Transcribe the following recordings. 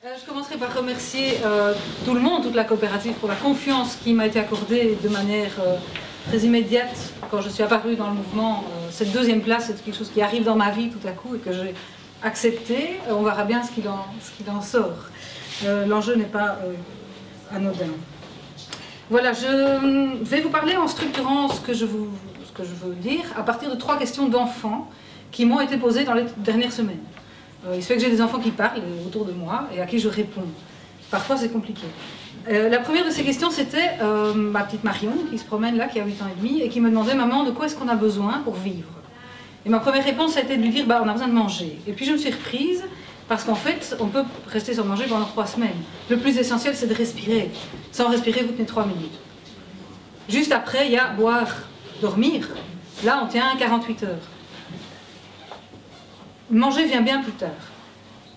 Je commencerai par remercier tout le monde, toute la coopérative, pour la confiance qui m'a été accordée de manière très immédiate quand je suis apparue dans le mouvement. Cette deuxième place, c'est quelque chose qui arrive dans ma vie tout à coup et que j'ai accepté. On verra bien ce qu'il en sort. L'enjeu n'est pas anodin. Voilà, je vais vous parler en structurant ce que je veux dire à partir de 3 questions d'enfants qui m'ont été posées dans les dernières semaines. Il se fait que j'ai des enfants qui parlent autour de moi et à qui je réponds. Parfois c'est compliqué. La première de ces questions c'était ma petite Marion qui se promène là, qui a 8 ans et demi et qui me demandait « Maman, de quoi est-ce qu'on a besoin pour vivre ?» Et ma première réponse a été de lui dire « On a besoin de manger ». Et puis je me suis reprise parce qu'en fait on peut rester sans manger pendant 3 semaines. Le plus essentiel c'est de respirer. Sans respirer vous tenez 3 minutes. Juste après il y a boire, dormir. Là on tient 48 heures. Manger vient bien plus tard.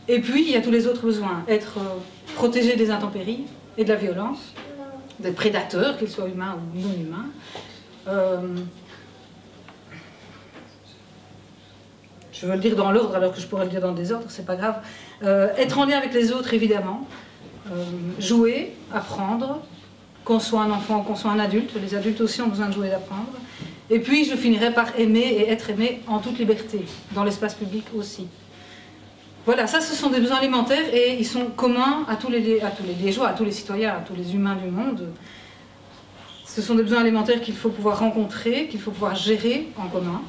Et puis, il y a tous les autres besoins. Être protégé des intempéries et de la violence, des prédateurs, qu'ils soient humains ou non humains. Je veux le dire dans l'ordre alors que je pourrais le dire dans le désordre, c'est pas grave. Être en lien avec les autres, évidemment. Jouer, apprendre, qu'on soit un enfant ou qu'on soit un adulte. Les adultes aussi ont besoin de jouer et d'apprendre. Et puis je finirai par aimer et être aimé en toute liberté, dans l'espace public aussi. Voilà, ça ce sont des besoins alimentaires et ils sont communs à tous les Liégeois, à tous les citoyens, à tous les humains du monde. Ce sont des besoins alimentaires qu'il faut pouvoir rencontrer, qu'il faut pouvoir gérer en commun.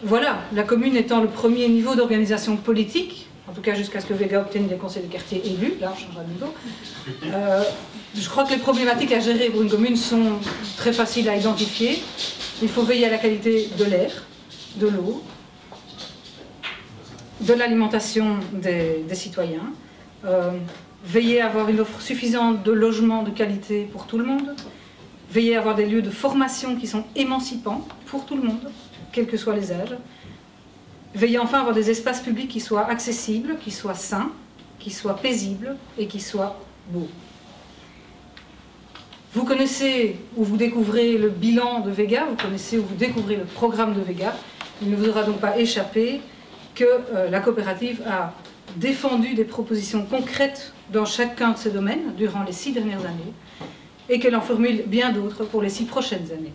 Voilà, la commune étant le premier niveau d'organisation politique, en tout cas jusqu'à ce que Vega obtienne des conseils de quartier élus, là on changera de niveau. Je crois que les problématiques à gérer pour une commune sont très faciles à identifier. Il faut veiller à la qualité de l'air, de l'eau, de l'alimentation des citoyens, veiller à avoir une offre suffisante de logements de qualité pour tout le monde, veiller à avoir des lieux de formation qui sont émancipants pour tout le monde, quels que soient les âges, veiller enfin à avoir des espaces publics qui soient accessibles, qui soient sains, qui soient paisibles et qui soient beaux. Vous connaissez ou vous découvrez le bilan de Vega, vous connaissez ou vous découvrez le programme de Vega. Il ne vous aura donc pas échappé que la coopérative a défendu des propositions concrètes dans chacun de ces domaines durant les 6 dernières années et qu'elle en formule bien d'autres pour les 6 prochaines années.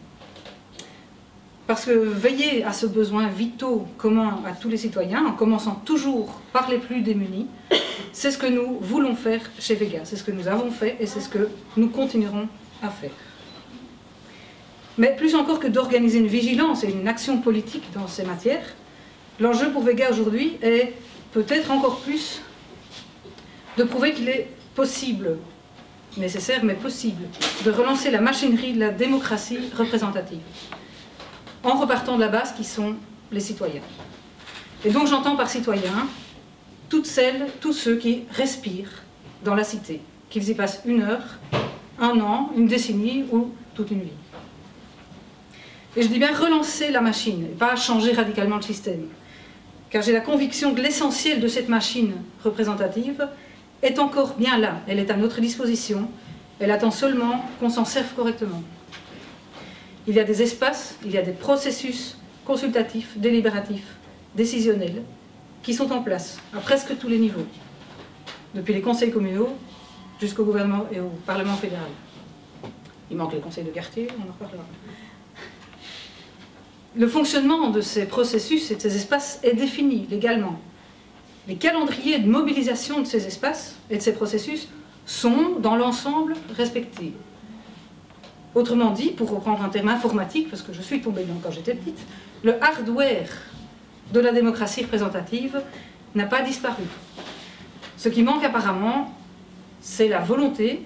Parce que veiller à ce besoin vitaux commun à tous les citoyens, en commençant toujours par les plus démunis, c'est ce que nous voulons faire chez Vega, c'est ce que nous avons fait et c'est ce que nous continuerons à faire. Mais plus encore que d'organiser une vigilance et une action politique dans ces matières, l'enjeu pour Vega aujourd'hui est peut-être encore plus de prouver qu'il est possible, nécessaire mais possible, de relancer la machinerie de la démocratie représentative, en repartant de la base qui sont les citoyens. Et donc j'entends par citoyens toutes celles, tous ceux qui respirent dans la cité, qu'ils y passent 1 heure, 1 an, une décennie ou toute une vie. Et je dis bien relancer la machine, et pas changer radicalement le système. Car j'ai la conviction que l'essentiel de cette machine représentative est encore bien là. Elle est à notre disposition, elle attend seulement qu'on s'en serve correctement. Il y a des espaces, il y a des processus consultatifs, délibératifs, décisionnels, qui sont en place à presque tous les niveaux, depuis les conseils communaux jusqu'au gouvernement et au Parlement fédéral. Il manque les conseils de quartier, on en reparlera. Le fonctionnement de ces processus et de ces espaces est défini légalement. Les calendriers de mobilisation de ces espaces et de ces processus sont, dans l'ensemble, respectés. Autrement dit, pour reprendre un terme informatique, parce que je suis tombée dedans quand j'étais petite, le hardware de la démocratie représentative n'a pas disparu. Ce qui manque apparemment, c'est la volonté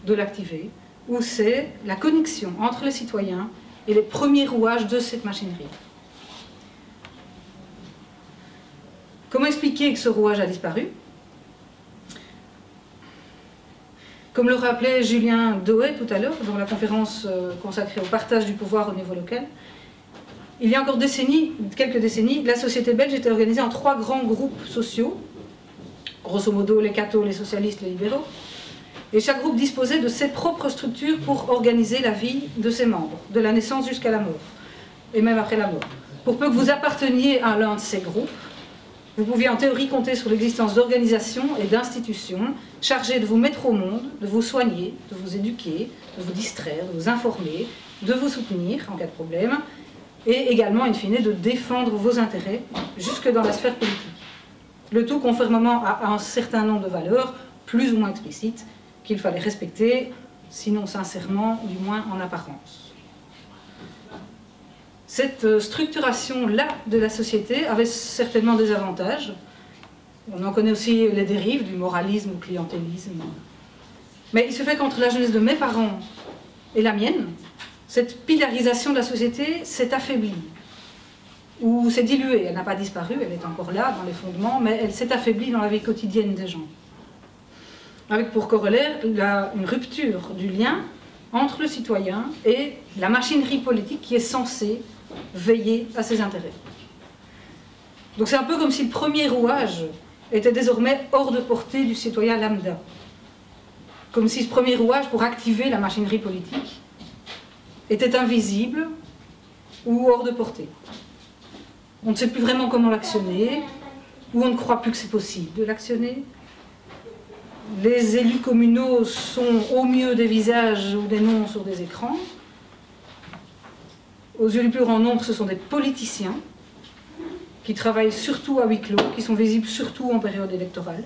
de l'activer, ou c'est la connexion entre les citoyens et les premiers rouages de cette machinerie. Comment expliquer que ce rouage a disparu? Comme le rappelait Julien Dohet tout à l'heure, dans la conférence consacrée au partage du pouvoir au niveau local, il y a encore quelques décennies, la société belge était organisée en 3 grands groupes sociaux, grosso modo les cathos, les socialistes, les libéraux, et chaque groupe disposait de ses propres structures pour organiser la vie de ses membres, de la naissance jusqu'à la mort, et même après la mort. Pour peu que vous apparteniez à l'un de ces groupes, Vous pouviez en théorie compter sur l'existence d'organisations et d'institutions chargées de vous mettre au monde, de vous soigner, de vous éduquer, de vous distraire, de vous informer, de vous soutenir en cas de problème, et également, in fine, de défendre vos intérêts jusque dans la sphère politique. Le tout conformément à un certain nombre de valeurs, plus ou moins explicites, qu'il fallait respecter, sinon sincèrement, du moins en apparence. Cette structuration-là de la société avait certainement des avantages. On en connaît aussi les dérives du moralisme ou clientélisme. Mais il se fait qu'entre la jeunesse de mes parents et la mienne, cette pilarisation de la société s'est affaiblie, ou s'est diluée. Elle n'a pas disparu, elle est encore là dans les fondements, mais elle s'est affaiblie dans la vie quotidienne des gens. Avec pour corollaire une rupture du lien entre le citoyen et la machinerie politique qui est censée veiller à ses intérêts. Donc c'est un peu comme si le premier rouage était désormais hors de portée du citoyen lambda. Comme si ce premier rouage, pour activer la machinerie politique, était invisible ou hors de portée. On ne sait plus vraiment comment l'actionner, ou on ne croit plus que c'est possible de l'actionner. Les élus communaux sont au mieux des visages ou des noms sur des écrans. Aux yeux du plus grand nombre, ce sont des politiciens qui travaillent surtout à huis clos, qui sont visibles surtout en période électorale,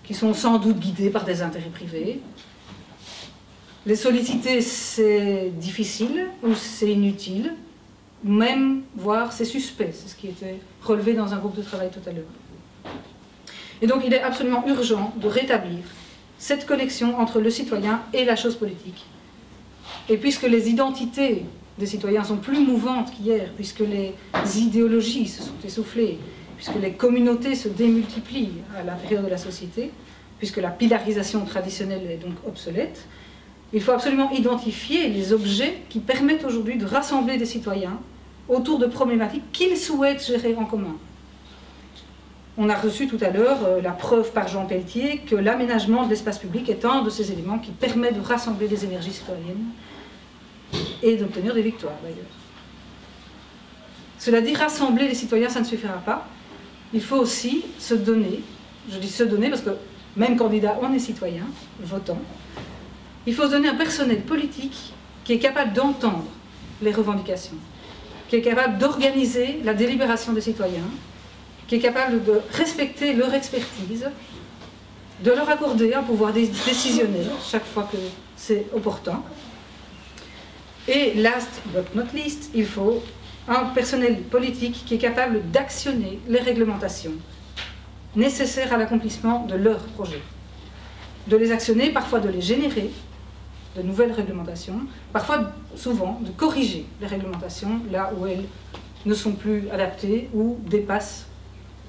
qui sont sans doute guidés par des intérêts privés. Les solliciter, c'est difficile ou c'est inutile, même, voire c'est suspect. C'est ce qui était relevé dans un groupe de travail tout à l'heure. Et donc il est absolument urgent de rétablir cette connexion entre le citoyen et la chose politique. Et puisque les identités des citoyens sont plus mouvantes qu'hier, puisque les idéologies se sont essoufflées, puisque les communautés se démultiplient à l'intérieur de la société, puisque la pilarisation traditionnelle est donc obsolète, il faut absolument identifier les objets qui permettent aujourd'hui de rassembler des citoyens autour de problématiques qu'ils souhaitent gérer en commun. On a reçu tout à l'heure la preuve par Jean Pelletier que l'aménagement de l'espace public est un de ces éléments qui permet de rassembler des énergies citoyennes et d'obtenir des victoires d'ailleurs. Cela dit, rassembler les citoyens, ça ne suffira pas. Il faut aussi se donner, je dis se donner parce que même candidat, on est citoyen, votant. Il faut se donner un personnel politique qui est capable d'entendre les revendications, qui est capable d'organiser la délibération des citoyens, qui est capable de respecter leur expertise, de leur accorder un pouvoir décisionnel chaque fois que c'est opportun. Et last but not least, il faut un personnel politique qui est capable d'actionner les réglementations nécessaires à l'accomplissement de leurs projets. De les actionner, parfois de les générer, de nouvelles réglementations, parfois, souvent, de corriger les réglementations là où elles ne sont plus adaptées ou dépassent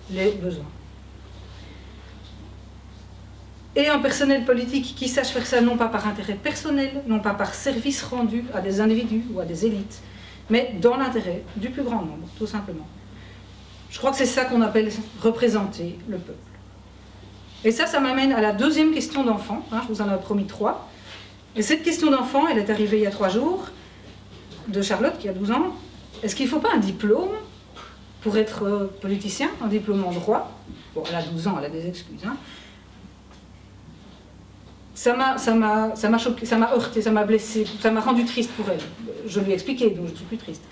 les besoins. Et un personnel politique qui sache faire ça non pas par intérêt personnel, non pas par service rendu à des individus ou à des élites, mais dans l'intérêt du plus grand nombre, tout simplement. Je crois que c'est ça qu'on appelle représenter le peuple. Et ça m'amène à la deuxième question d'enfant, je vous en ai promis 3. Et cette question d'enfant, elle est arrivée il y a 3 jours, de Charlotte qui a 12 ans. Est-ce qu'il ne faut pas un diplôme pour être politicien, un diplôme en droit? Bon, elle a 12 ans, elle a des excuses. Ça m'a choqué, ça m'a heurté, ça m'a blessé, ça m'a rendu triste pour elle. Je lui ai expliqué, donc je ne suis plus triste.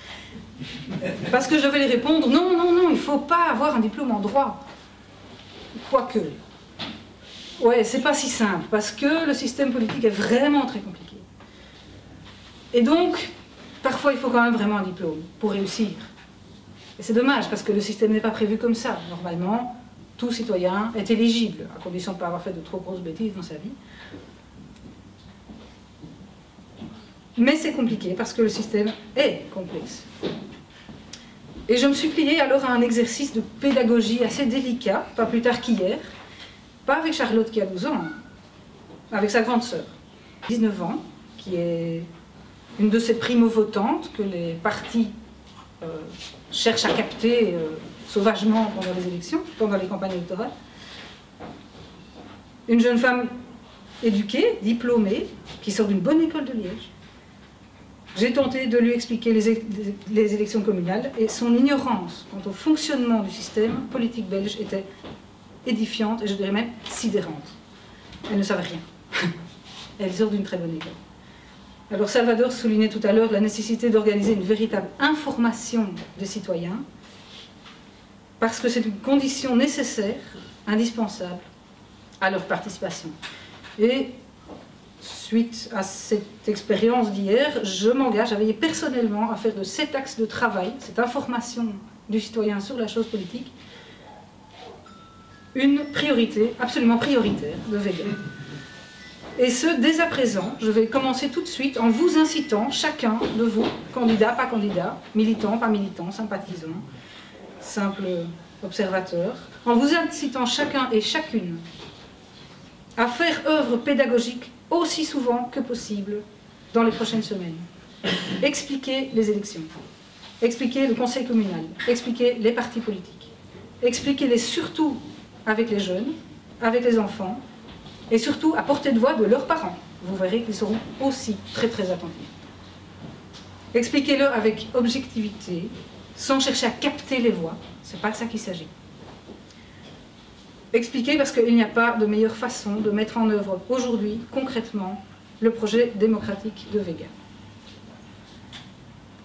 Parce que je vais lui répondre, non, non, non, il ne faut pas avoir un diplôme en droit. Quoique. Ouais, c'est pas si simple, parce que le système politique est vraiment très compliqué. Et donc, parfois il faut quand même vraiment un diplôme pour réussir. Et c'est dommage, parce que le système n'est pas prévu comme ça. Normalement, tout citoyen est éligible, à condition de ne pas avoir fait de trop grosses bêtises dans sa vie. Mais c'est compliqué, parce que le système est complexe. Et je me suis pliée alors à un exercice de pédagogie assez délicat, pas plus tard qu'hier, pas avec Charlotte qui a 12 ans, avec sa grande sœur, 19 ans, qui est une de ces primo-votantes que les partis cherchent à capter sauvagement pendant les élections, pendant les campagnes électorales. Une jeune femme éduquée, diplômée, qui sort d'une bonne école de Liège, J'ai tenté de lui expliquer les élections communales et son ignorance quant au fonctionnement du système politique belge était édifiante et je dirais même sidérante. Elle ne savait rien. Elle sort d'une très bonne école. Alors Salvador soulignait tout à l'heure la nécessité d'organiser une véritable information des citoyens parce que c'est une condition nécessaire, indispensable à leur participation. Et suite à cette expérience d'hier, je m'engage à veiller personnellement à faire de cet axe de travail, cette information du citoyen sur la chose politique, une priorité, absolument prioritaire de Vega. Et ce, dès à présent, je vais commencer tout de suite en vous incitant, chacun de vous, candidat, pas candidat, militant, pas militant, sympathisant, simple observateur, en vous incitant chacun et chacune à faire œuvre pédagogique aussi souvent que possible dans les prochaines semaines. Expliquer les élections, expliquer le conseil communal, expliquer les partis politiques, expliquez-les surtout avec les jeunes, avec les enfants, et surtout à portée de voix de leurs parents. Vous verrez qu'ils seront aussi très très attentifs. Expliquez-le avec objectivité, sans chercher à capter les voix, c'est pas de ça qu'il s'agit. Expliquer parce qu'il n'y a pas de meilleure façon de mettre en œuvre aujourd'hui, concrètement, le projet démocratique de Vega.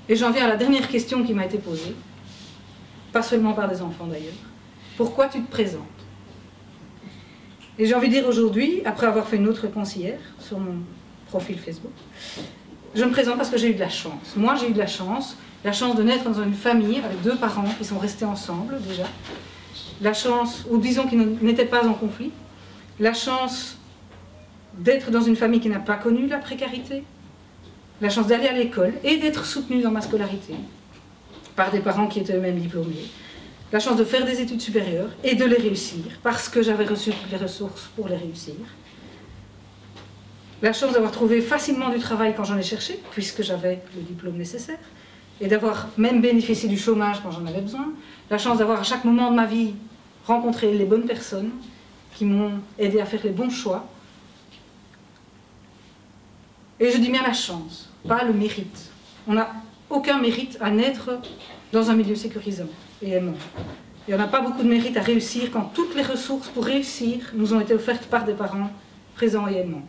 Et j'en viens à la dernière question qui m'a été posée, pas seulement par des enfants d'ailleurs. Pourquoi tu te présentes ? Et j'ai envie de dire aujourd'hui, après avoir fait une autre réponse hier sur mon profil Facebook, je me présente parce que j'ai eu de la chance. Moi, j'ai eu de la chance de naître dans une famille avec 2 parents qui sont restés ensemble déjà, la chance, ou disons qu'ils n'étaient pas en conflit, la chance d'être dans une famille qui n'a pas connu la précarité, la chance d'aller à l'école et d'être soutenue dans ma scolarité par des parents qui étaient eux-mêmes diplômés, la chance de faire des études supérieures et de les réussir parce que j'avais reçu toutes les ressources pour les réussir, la chance d'avoir trouvé facilement du travail quand j'en ai cherché puisque j'avais le diplôme nécessaire et d'avoir même bénéficié du chômage quand j'en avais besoin, la chance d'avoir à chaque moment de ma vie rencontré les bonnes personnes qui m'ont aidé à faire les bons choix. Et je dis bien la chance, pas le mérite. On n'a aucun mérite à naître dans un milieu sécurisant et aimant. Il n'y en a pas beaucoup de mérite à réussir quand toutes les ressources pour réussir nous ont été offertes par des parents présents et aimants.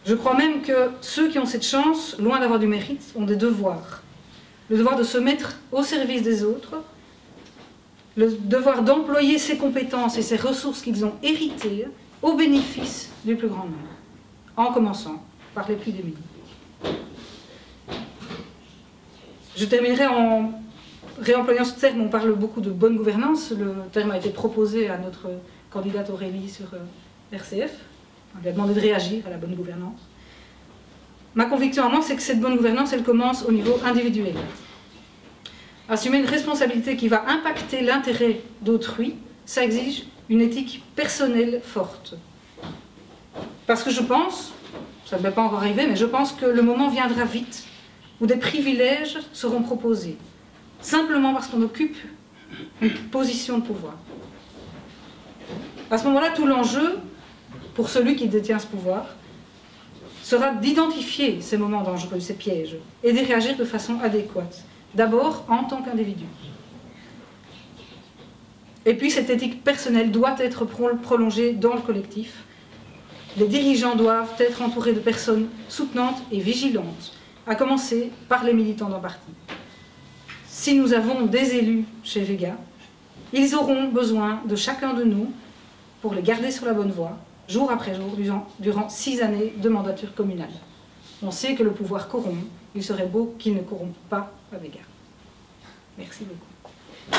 Je crois même que ceux qui ont cette chance, loin d'avoir du mérite, ont des devoirs. Le devoir de se mettre au service des autres, le devoir d'employer ses compétences et ses ressources qu'ils ont héritées au bénéfice du plus grand nombre, en commençant par les plus démunis. Je terminerai en réemployant ce terme. On parle beaucoup de bonne gouvernance. Le terme a été proposé à notre candidate Aurélie sur RCF. On lui a demandé de réagir à la bonne gouvernance. Ma conviction à moi, c'est que cette bonne gouvernance, elle commence au niveau individuel. Assumer une responsabilité qui va impacter l'intérêt d'autrui, ça exige une éthique personnelle forte. Parce que je pense, ça ne va pas encore arriver, mais je pense que le moment viendra vite où des privilèges seront proposés, simplement parce qu'on occupe une position de pouvoir. À ce moment-là, tout l'enjeu, pour celui qui détient ce pouvoir, sera d'identifier ces moments dangereux, ces pièges, et d'y réagir de façon adéquate. D'abord, en tant qu'individu. Et puis, cette éthique personnelle doit être prolongée dans le collectif. Les dirigeants doivent être entourés de personnes soutenantes et vigilantes, à commencer par les militants d'un parti. Si nous avons des élus chez Vega, ils auront besoin de chacun de nous pour les garder sur la bonne voie, jour après jour, durant 6 années de mandature communale. On sait que le pouvoir corrompt, il serait beau qu'il ne corrompe pas à Vega. Merci beaucoup.